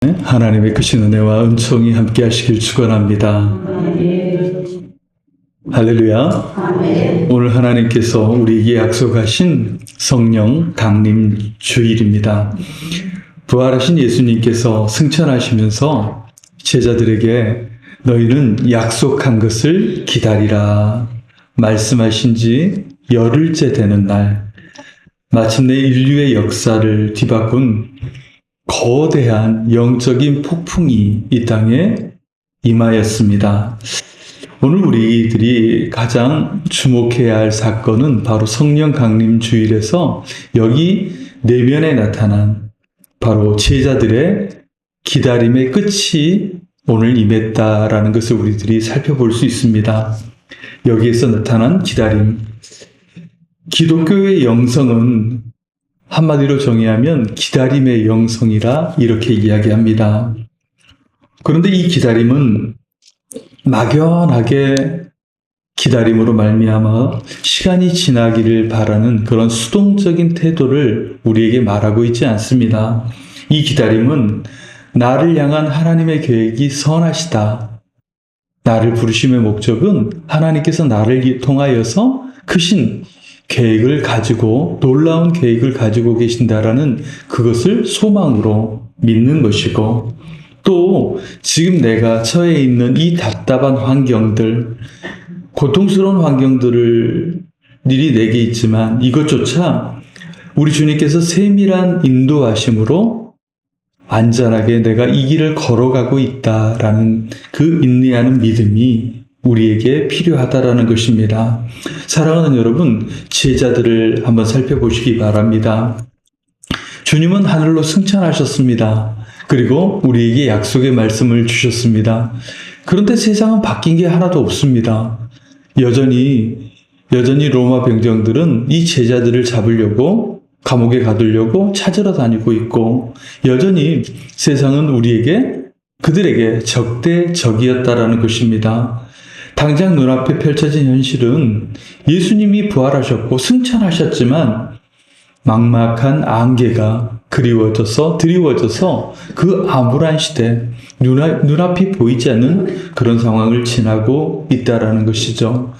하나님의 크신 은혜와 은총이 함께 하시길 축원합니다. 할렐루야. 오늘 하나님께서 우리에게 약속하신 성령 강림 주일입니다. 부활하신 예수님께서 승천하시면서 제자들에게 너희는 약속한 것을 기다리라 말씀하신 지 열흘째 되는 날, 마침내 인류의 역사를 뒤바꾼 거대한 영적인 폭풍이 이 땅에 임하였습니다. 오늘 우리들이 가장 주목해야 할 사건은 바로 성령 강림 주일에서 여기 내면에 나타난 바로 제자들의 기다림의 끝이 오늘 임했다라는 것을 우리들이 살펴볼 수 있습니다. 여기에서 나타난 기다림. 기독교의 영성은 한마디로 정의하면 기다림의 영성이라 이렇게 이야기합니다. 그런데 이 기다림은 막연하게 기다림으로 말미암아 시간이 지나기를 바라는 그런 수동적인 태도를 우리에게 말하고 있지 않습니다. 이 기다림은 나를 향한 하나님의 계획이 선하시다. 나를 부르심의 목적은 하나님께서 나를 통하여서 크신 계획을 가지고, 놀라운 계획을 가지고 계신다라는 그것을 소망으로 믿는 것이고, 또 지금 내가 처해 있는 이 답답한 환경들, 고통스러운 환경들을 일이 내게 있지만 이것조차 우리 주님께서 세밀한 인도하심으로 안전하게 내가 이 길을 걸어가고 있다라는 그 인내하는 믿음이 우리에게 필요하다라는 것입니다. 사랑하는 여러분, 제자들을 한번 살펴보시기 바랍니다. 주님은 하늘로 승천하셨습니다. 그리고 우리에게 약속의 말씀을 주셨습니다. 그런데 세상은 바뀐 게 하나도 없습니다. 여전히 로마 병정들은 이 제자들을 잡으려고, 감옥에 가두려고 찾으러 다니고 있고, 여전히 세상은 그들에게 적대적이었다라는 것입니다. 당장 눈앞에 펼쳐진 현실은 예수님이 부활하셨고 승천하셨지만 막막한 안개가 드리워져서 그 암울한 시대, 눈앞이 보이지 않는 그런 상황을 지나고 있다라는 것이죠.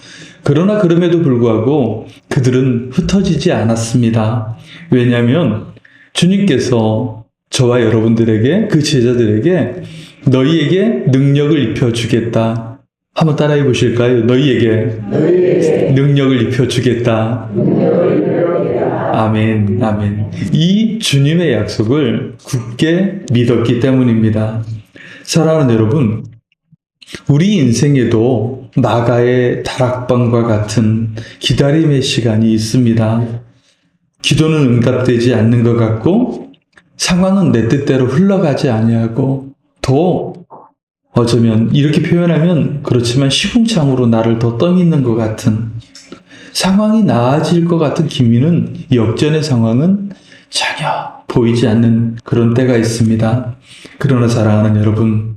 그러나 그럼에도 불구하고 그들은 흩어지지 않았습니다. 왜냐하면 주님께서 저와 여러분들에게, 그 제자들에게 너희에게 능력을 입혀주겠다. 한번 따라해 보실까요? 너희에게 능력을 입혀주겠다. 아멘, 아멘. 이 주님의 약속을 굳게 믿었기 때문입니다. 사랑하는 여러분, 우리 인생에도 마가의 다락방과 같은 기다림의 시간이 있습니다. 기도는 응답되지 않는 것 같고 상황은 내 뜻대로 흘러가지 아니하고, 더 어쩌면 이렇게 표현하면 그렇지만 시궁창으로 나를 더 떠밀는 것 같은, 상황이 나아질 것 같은 기미는 역전의 상황은 전혀 보이지 않는 그런 때가 있습니다. 그러나 사랑하는 여러분,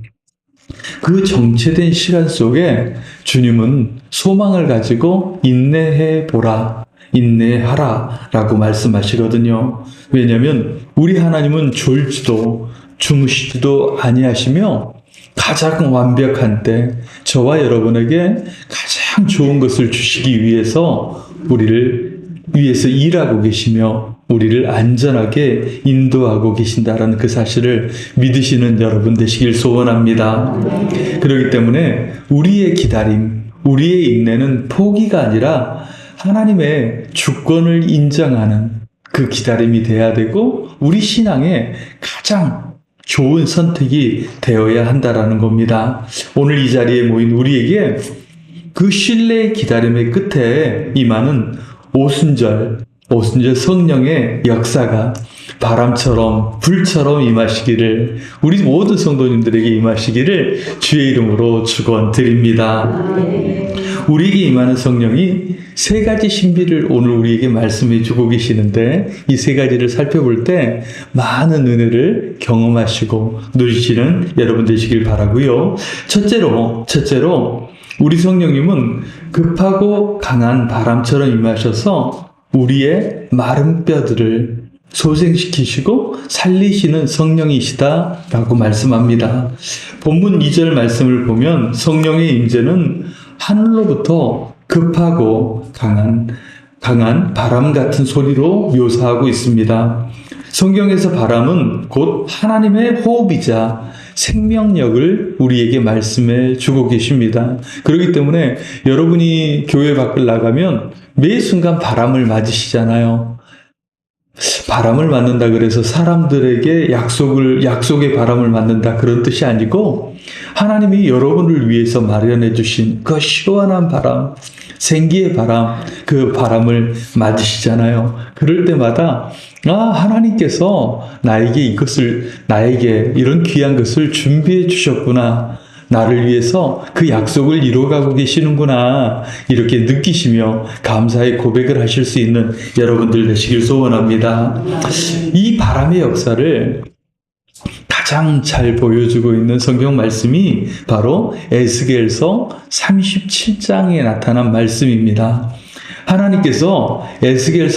그 정체된 시간 속에 주님은 소망을 가지고 인내해보라, 인내하라 라고 말씀하시거든요. 왜냐하면 우리 하나님은 졸지도 주무시지도 아니하시며 가장 완벽한 때, 저와 여러분에게 가장 좋은 것을 주시기 위해서 우리를 위해서 일하고 계시며 우리를 안전하게 인도하고 계신다라는 그 사실을 믿으시는 여러분 되시길 소원합니다. 그렇기 때문에 우리의 기다림, 우리의 인내는 포기가 아니라 하나님의 주권을 인정하는 그 기다림이 돼야 되고, 우리 신앙의 가장 좋은 선택이 되어야 한다라는 겁니다. 오늘 이 자리에 모인 우리에게 그 신뢰의 기다림의 끝에 임하는 오순절 성령의 역사가 바람처럼 불처럼 임하시기를, 우리 모든 성도님들에게 임하시기를 주의 이름으로 축원드립니다. 우리에게 임하는 성령이 세 가지 신비를 오늘 우리에게 말씀해 주고 계시는데, 이 세 가지를 살펴볼 때 많은 은혜를 경험하시고 누리시는 여러분 되시길 바라고요. 첫째로 우리 성령님은 급하고 강한 바람처럼 임하셔서 우리의 마른 뼈들을 소생시키시고 살리시는 성령이시다라고 말씀합니다. 본문 2절 말씀을 보면 성령의 임재는 하늘로부터 급하고 강한 바람 같은 소리로 묘사하고 있습니다. 성경에서 바람은 곧 하나님의 호흡이자 생명력을 우리에게 말씀해 주고 계십니다. 그렇기 때문에 여러분이 교회 밖을 나가면 매 순간 바람을 맞으시잖아요. 바람을 맞는다 그래서 사람들에게 약속의 바람을 맞는다 그런 뜻이 아니고 하나님이 여러분을 위해서 마련해 주신 그 시원한 바람, 생기의 바람, 그 바람을 맞으시잖아요. 그럴 때마다 하나님께서 나에게 이런 귀한 것을 준비해 주셨구나. 나를 위해서 그 약속을 이루어가고 계시는구나. 이렇게 느끼시며 감사의 고백을 하실 수 있는 여러분들 되시길 소원합니다. 이 바람의 역사를 가장 잘 보여주고 있는 성경 말씀이 바로 에스겔서 37장에 나타난 말씀입니다. 하나님께서 에스겔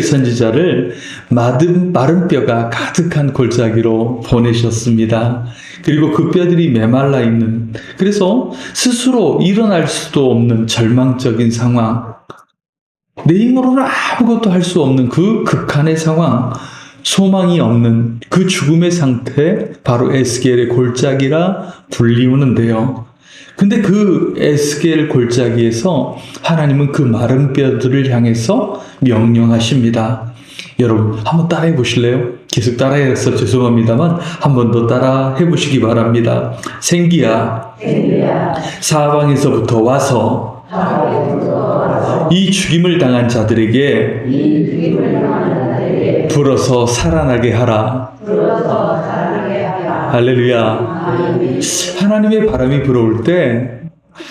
선지자를 마른 뼈가 가득한 골짜기로 보내셨습니다. 그리고 그 뼈들이 메말라 있는, 그래서 스스로 일어날 수도 없는 절망적인 상황, 내 힘으로는 아무것도 할 수 없는 그 극한의 상황, 소망이 없는 그 죽음의 상태, 바로 에스겔의 골짜기라 불리우는데요. 근데 그 에스겔 골짜기에서 하나님은 그 마른 뼈들을 향해서 명령하십니다. 여러분 한번 따라해 보실래요? 계속 따라해서 죄송합니다만 한 번 더 따라해 보시기 바랍니다. 생기야, 사방에서부터 와서 이 죽임을 당한 자들에게 불어서 살아나게 하라. 할렐루야. 하나님의 바람이 불어올 때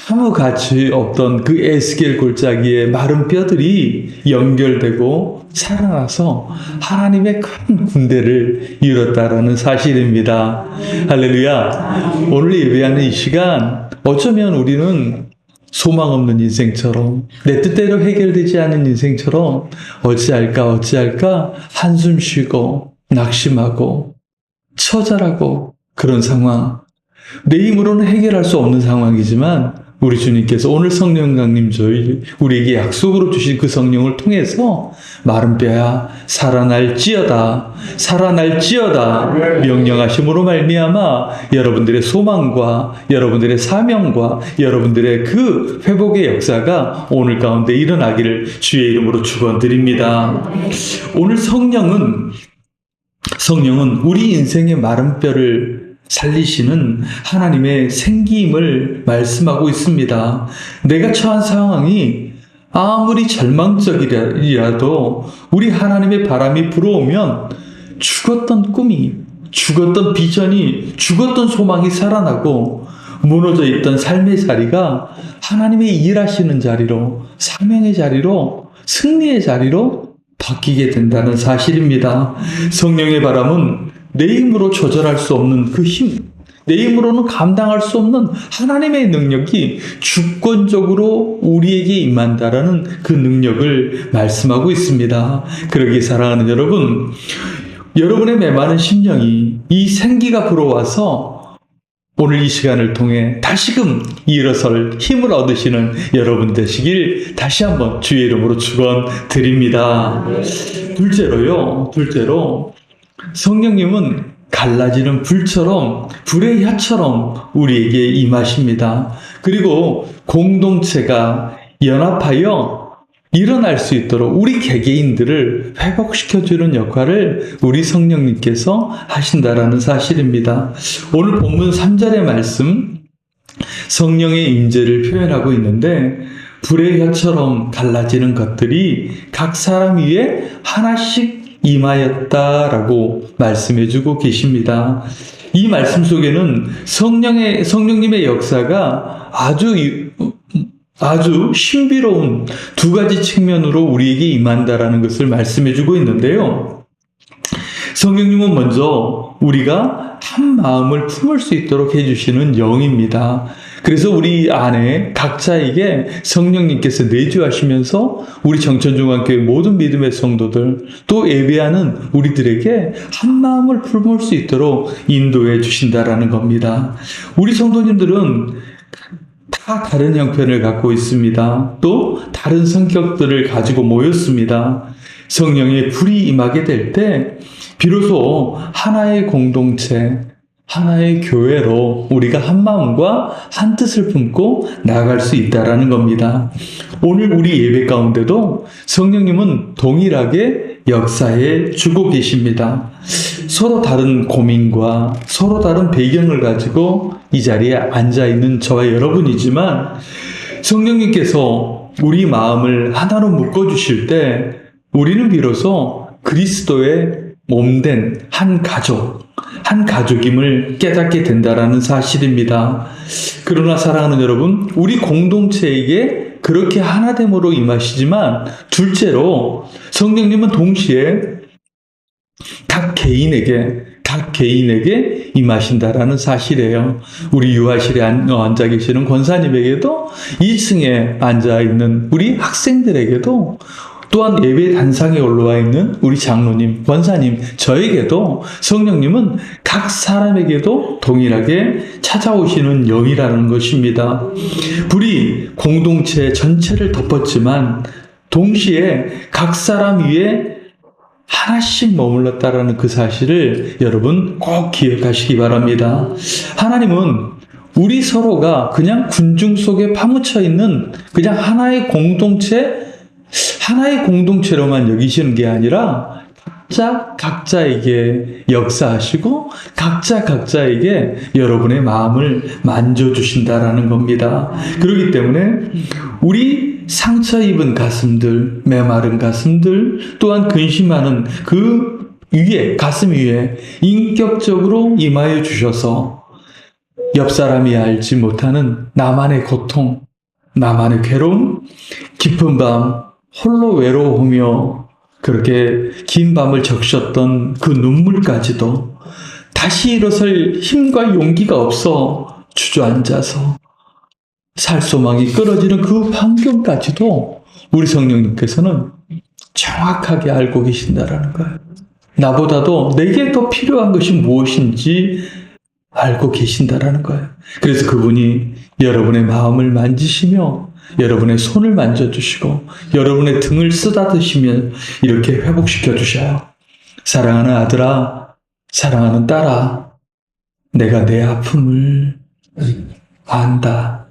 아무 가치 없던 그 에스겔 골짜기의 마른 뼈들이 연결되고 살아나서 하나님의 큰 군대를 이뤘다라는 사실입니다. 할렐루야. 오늘 예배하는 이 시간 어쩌면 우리는 소망 없는 인생처럼, 내 뜻대로 해결되지 않은 인생처럼 어찌할까 한숨 쉬고 낙심하고 처절하고 그런 상황, 내 힘으로는 해결할 수 없는 상황이지만 우리 주님께서 오늘 성령 강림 우리에게 약속으로 주신 그 성령을 통해서 마른 뼈야 살아날지어다 명령하심으로 말미암아 여러분들의 소망과 여러분들의 사명과 여러분들의 그 회복의 역사가 오늘 가운데 일어나기를 주의 이름으로 축원드립니다. 오늘 성령은 우리 인생의 마른 뼈를 살리시는 하나님의 생기임을 말씀하고 있습니다. 내가 처한 상황이 아무리 절망적이라도 우리 하나님의 바람이 불어오면 죽었던 꿈이, 죽었던 비전이, 죽었던 소망이 살아나고 무너져 있던 삶의 자리가 하나님의 일하시는 자리로, 사명의 자리로, 승리의 자리로 바뀌게 된다는 사실입니다. 성령의 바람은 내 힘으로 조절할 수 없는 그 힘, 내 힘으로는 감당할 수 없는 하나님의 능력이 주권적으로 우리에게 임한다라는 그 능력을 말씀하고 있습니다. 그러기에 사랑하는 여러분, 여러분의 메마른 심령이 이 생기가 불어와서 오늘 이 시간을 통해 다시금 일어설 힘을 얻으시는 여러분 되시길 다시 한번 주의 이름으로 축원드립니다. 둘째로 성령님은 갈라지는 불의 혀처럼 우리에게 임하십니다. 그리고 공동체가 연합하여 일어날 수 있도록 우리 개개인들을 회복시켜주는 역할을 우리 성령님께서 하신다라는 사실입니다. 오늘 본문 3절의 말씀, 성령의 임재를 표현하고 있는데 불의 혀처럼 갈라지는 것들이 각 사람 위에 하나씩 임하였다라고 말씀해주고 계십니다. 이 말씀 속에는 성령님의 역사가 아주 신비로운 두 가지 측면으로 우리에게 임한다라는 것을 말씀해주고 있는데요. 성령님은 먼저 우리가 한 마음을 품을 수 있도록 해주시는 영입니다. 그래서 우리 안에 각자에게 성령님께서 내주하시면서 우리 정천중앙교회 모든 믿음의 성도들 또 예배하는 우리들에게 한 마음을 품을 수 있도록 인도해 주신다라는 겁니다. 우리 성도님들은 다 다른 형편을 갖고 있습니다. 또 다른 성격들을 가지고 모였습니다. 성령의 불이 임하게 될 때 비로소 하나의 공동체, 하나의 교회로 우리가 한 마음과 한 뜻을 품고 나아갈 수 있다라는 겁니다. 오늘 우리 예배 가운데도 성령님은 동일하게 역사해 주고 계십니다. 서로 다른 고민과 서로 다른 배경을 가지고 이 자리에 앉아있는 저와 여러분이지만 성령님께서 우리 마음을 하나로 묶어주실 때 우리는 비로소 그리스도의 몸된 한 가족임을 깨닫게 된다라는 사실입니다. 그러나 사랑하는 여러분, 우리 공동체에게 그렇게 하나됨으로 임하시지만 둘째로 성령님은 동시에 각 개인에게 임하신다라는 사실이에요. 우리 유아실에 앉아 계시는 권사님에게도 2층에 앉아 있는 우리 학생들에게도 또한 예배 단상에 올라와 있는 우리 장로님, 권사님, 저에게도 성령님은 각 사람에게도 동일하게 찾아오시는 영이라는 것입니다. 불이 공동체 전체를 덮었지만 동시에 각 사람 위에 하나씩 머물렀다라는 그 사실을 여러분 꼭 기억하시기 바랍니다. 하나님은 우리 서로가 그냥 군중 속에 파묻혀 있는 그냥 하나의 공동체로만 여기시는 게 아니라 각자에게 역사하시고 각자에게 여러분의 마음을 만져주신다라는 겁니다. 그렇기 때문에 우리 상처 입은 가슴들, 메마른 가슴들, 또한 근심하는 그 가슴 위에 인격적으로 임하여 주셔서 옆 사람이 알지 못하는 나만의 고통, 나만의 괴로움, 깊은 밤 홀로 외로우며 그렇게 긴 밤을 적셨던 그 눈물까지도 다시 일어설 힘과 용기가 없어 주저앉아서 살소망이 끊어지는 그 환경까지도 우리 성령님께서는 정확하게 알고 계신다라는 거예요. 나보다도 내게 더 필요한 것이 무엇인지 알고 계신다라는 거예요. 그래서 그분이 여러분의 마음을 만지시며 여러분의 손을 만져주시고 여러분의 등을 쓰다드시면 이렇게 회복시켜 주셔요. 사랑하는 아들아, 사랑하는 딸아, 내가 내 아픔을 안다.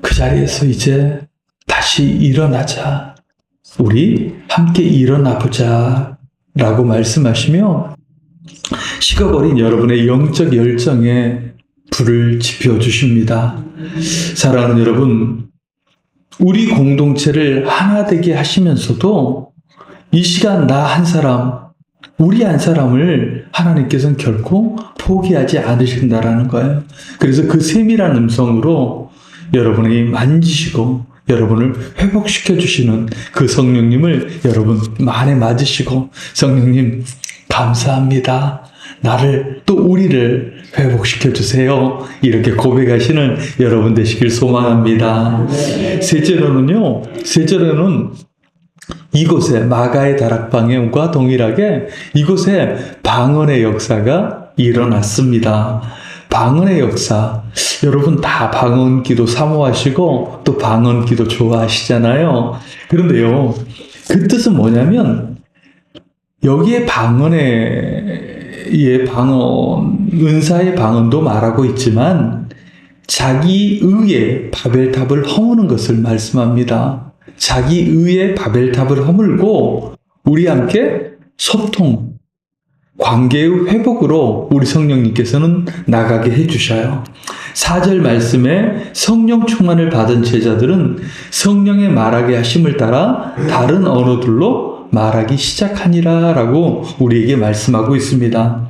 그 자리에서 이제 다시 일어나자. 우리 함께 일어나 보자 라고 말씀하시며 식어버린 여러분의 영적 열정에 불을 지펴주십니다. 사랑하는 여러분, 우리 공동체를 하나 되게 하시면서도 이 시간 나 한 사람, 우리 한 사람을 하나님께서는 결코 포기하지 않으신다라는 거예요. 그래서 그 세밀한 음성으로 여러분에게 만지시고 여러분을 회복시켜 주시는 그 성령님을 여러분 만에 맞으시고 성령님 감사합니다. 나를 또 우리를 회복시켜 주세요. 이렇게 고백하시는 여러분 되시길 소망합니다. 셋째로는 이곳에 마가의 다락방과 동일하게 이곳에 방언의 역사가 일어났습니다. 방언의 역사. 여러분 다 방언기도 사모하시고 또 방언기도 좋아하시잖아요. 그런데요, 그 뜻은 뭐냐면 여기에 은사의 방언도 말하고 있지만 자기 의의 바벨탑을 허무는 것을 말씀합니다. 자기 의의 바벨탑을 허물고 우리 함께 소통, 관계의 회복으로 우리 성령님께서는 나가게 해주셔요. 4절 말씀에 성령 충만을 받은 제자들은 성령의 말하게 하심을 따라 다른 언어들로 말하기 시작하니라 라고 우리에게 말씀하고 있습니다.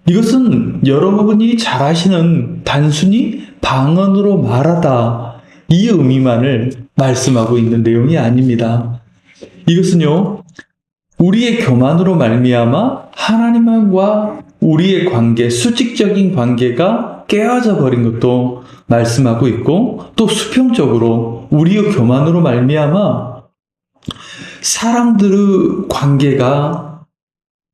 이것은 여러분이 잘 아시는 단순히 방언으로 말하다 이 의미만을 말씀하고 있는 내용이 아닙니다. 이것은요, 우리의 교만으로 말미암아 하나님과 우리의 관계, 수직적인 관계가 깨어져 버린 것도 말씀하고 있고, 또 수평적으로 우리의 교만으로 말미암아 사람들의 관계가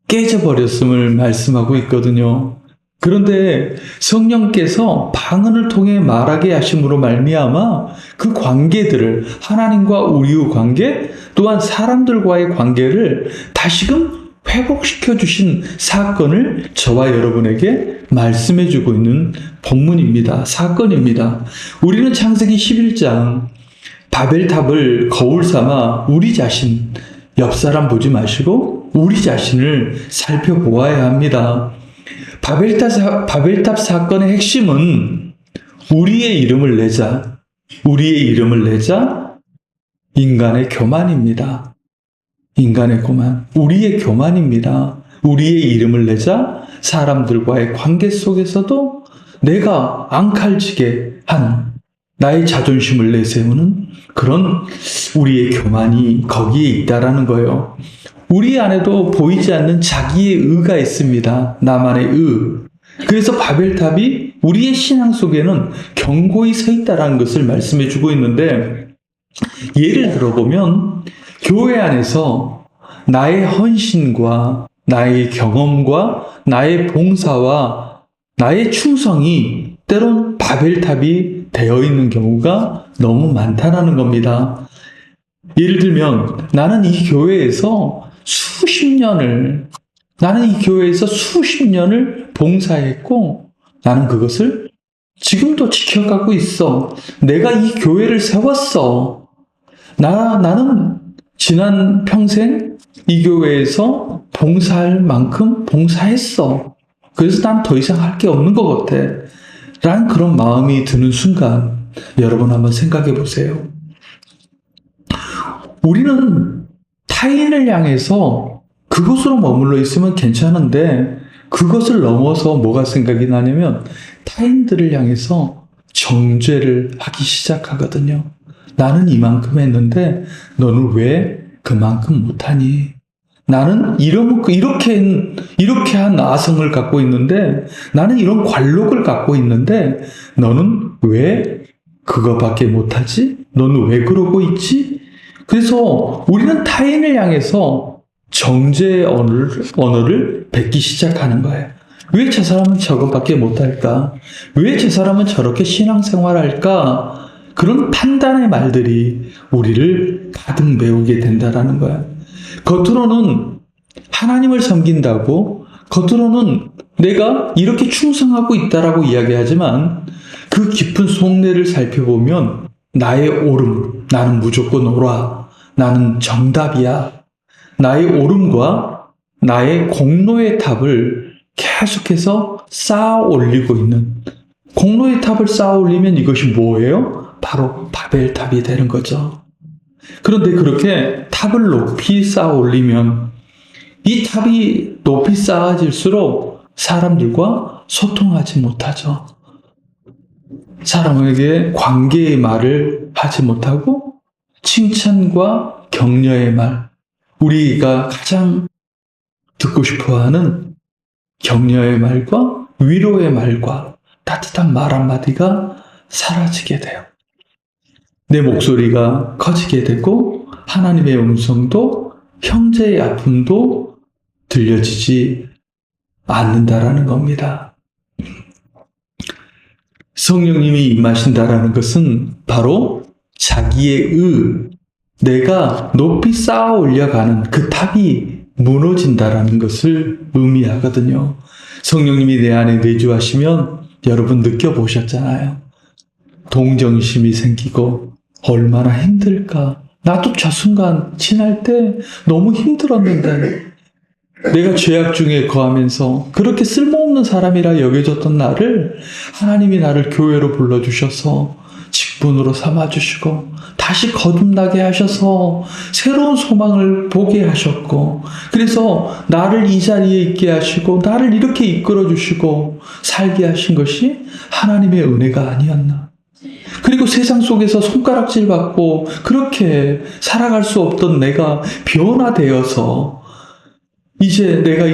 깨져버렸음을 말씀하고 있거든요. 그런데 성령께서 방언을 통해 말하게 하심으로 말미암아 그 관계들을, 하나님과 우리의 관계, 또한 사람들과의 관계를 다시금 회복시켜 주신 사건을 저와 여러분에게 말씀해 주고 있는 본문입니다. 사건입니다. 우리는 창세기 11장 바벨탑을 거울 삼아 우리 자신, 옆 사람 보지 마시고 우리 자신을 살펴보아야 합니다. 바벨탑 사건의 핵심은 우리의 이름을 내자 인간의 교만입니다. 인간의 교만, 우리의 교만입니다. 우리의 이름을 내자 사람들과의 관계 속에서도 내가 앙칼지게 한 나의 자존심을 내세우는 그런 우리의 교만이 거기에 있다라는 거예요. 우리 안에도 보이지 않는 자기의 의가 있습니다. 나만의 의. 그래서 바벨탑이 우리의 신앙 속에는 견고히 서 있다라는 것을 말씀해 주고 있는데, 예를 들어보면 교회 안에서 나의 헌신과 나의 경험과 나의 봉사와 나의 충성이 때론 바벨탑이 되어 있는 경우가 너무 많다라는 겁니다. 예를 들면 나는 이 교회에서 수십 년을 봉사했고 나는 그것을 지금도 지켜가고 있어. 내가 이 교회를 세웠어. 나는 지난 평생 이 교회에서 봉사할 만큼 봉사했어. 그래서 난 더 이상 할 게 없는 것 같아. 라는 그런 마음이 드는 순간 여러분 한번 생각해 보세요. 우리는 타인을 향해서 그곳으로 머물러 있으면 괜찮은데 그것을 넘어서 뭐가 생각이 나냐면 타인들을 향해서 정죄를 하기 시작하거든요. 나는 이만큼 했는데 너는 왜 그만큼 못하니? 나는 이렇게 한 아성을 갖고 있는데, 나는 이런 관록을 갖고 있는데 너는 왜 그거밖에 못하지? 너는 왜 그러고 있지? 그래서 우리는 타인을 향해서 정죄의 언어를 뱉기 시작하는 거예요. 왜 저 사람은 저것밖에 못할까? 왜 저 사람은 저렇게 신앙생활할까? 그런 판단의 말들이 우리를 가득 메우게 된다라는 거예요. 겉으로는 하나님을 섬긴다고, 겉으로는 내가 이렇게 충성하고 있다라고 이야기하지만 그 깊은 속내를 살펴보면 나의 옳음, 나는 무조건 옳아, 나는 정답이야, 나의 옳음과 나의 공로의 탑을 계속해서 쌓아 올리고 있는, 공로의 탑을 쌓아 올리면 이것이 뭐예요? 바로 바벨탑이 되는 거죠. 그런데 그렇게 탑을 높이 쌓아 올리면 이 탑이 높이 쌓아질수록 사람들과 소통하지 못하죠. 사람에게 관계의 말을 하지 못하고 칭찬과 격려의 말, 우리가 가장 듣고 싶어하는 격려의 말과 위로의 말과 따뜻한 말 한마디가 사라지게 돼요. 내 목소리가 커지게 되고 하나님의 음성도, 형제의 아픔도 들려지지 않는다라는 겁니다. 성령님이 임하신다라는 것은 바로 자기의 내가 높이 쌓아 올려가는 그 탑이 무너진다라는 것을 의미하거든요. 성령님이 내 안에 내주하시면 여러분 느껴보셨잖아요. 동정심이 생기고 얼마나 힘들까. 나도 저 순간 지날 때 너무 힘들었는데, 내가 죄악 중에 거하면서 그렇게 쓸모없는 사람이라 여겨졌던 나를 하나님이 나를 교회로 불러주셔서 직분으로 삼아주시고 다시 거듭나게 하셔서 새로운 소망을 보게 하셨고, 그래서 나를 이 자리에 있게 하시고 나를 이렇게 이끌어 주시고 살게 하신 것이 하나님의 은혜가 아니었나. 그리고 세상 속에서 손가락질 받고 그렇게 살아갈 수 없던 내가 변화되어서 이제 내가